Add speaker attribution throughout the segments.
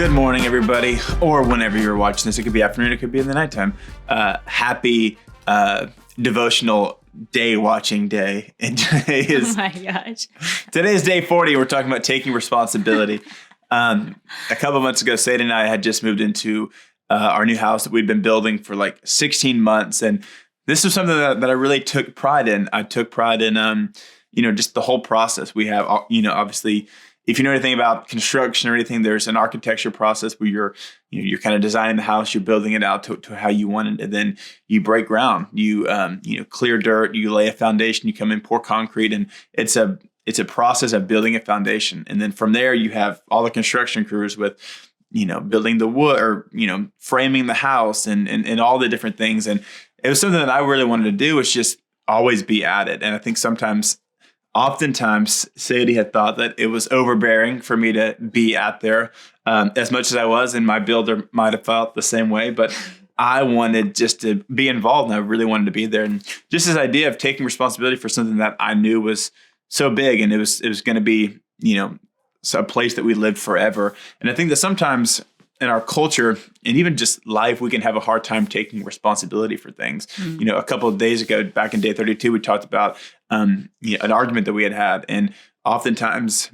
Speaker 1: Good morning, everybody, or whenever you're watching this. It could be afternoon, it could be in the nighttime. Happy devotional day watching day. And today is,
Speaker 2: Oh my gosh.
Speaker 1: today is day 40. We're talking about taking responsibility. A couple months ago, Sadie and I had just moved into our new house that we'd been building for like 16 months. And this was something that I really took pride in. I took pride in, just the whole process. We have, obviously, if you know anything about construction or anything, there's an architecture process where you're kind of designing the house, you're building it out to how you want it, and then you break ground, you clear dirt, you lay a foundation, you come in, pour concrete, and it's a process of building a foundation, and then from there you have all the construction crews with building the wood or framing the house and all the different things, and it was something that I really wanted to do, was just always be at it, and I think oftentimes, Sadie had thought that it was overbearing for me to be out there as much as I was, and my builder might have felt the same way, but I wanted just to be involved, and I really wanted to be there. And just this idea of taking responsibility for something that I knew was so big, and it was going to be, a place that we lived forever. And I think that sometimes in our culture and even just life, we can have a hard time taking responsibility for things. Mm-hmm. A couple of days ago, back in day 32, we talked about an argument that we had. And oftentimes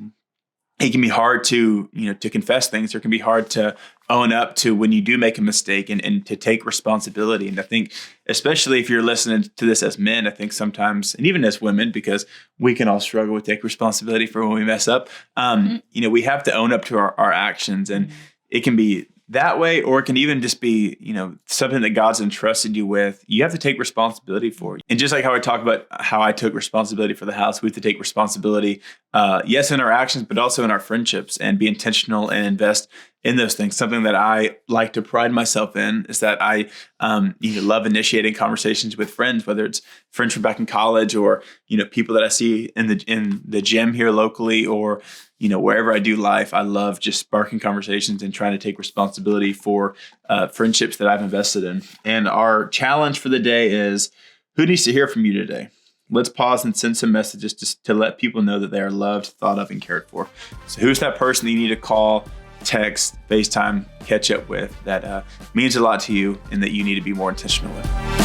Speaker 1: it can be hard to confess things. It can be hard to own up to when you do make a mistake and to take responsibility. And I think, especially if you're listening to this as men, I think sometimes, and even as women, because we can all struggle with take responsibility for when we mess up, we have to own up to our actions. And it can be that way, or it can even just be, something that God's entrusted you with. You have to take responsibility for it. And just like how I talk about how I took responsibility for the house, we have to take responsibility, yes, in our actions, but also in our friendships, and be intentional and invest in those things. Something that I like to pride myself in is that I love initiating conversations with friends, whether it's friends from back in college or, people that I see in the gym here locally, or wherever I do life. I love just sparking conversations and trying to take responsibility for friendships that I've invested in. And our challenge for the day is, who needs to hear from you today? Let's pause and send some messages just to let people know that they are loved, thought of, and cared for. So who's that person that you need to call, text, FaceTime, catch up with that means a lot to you and that you need to be more intentional with?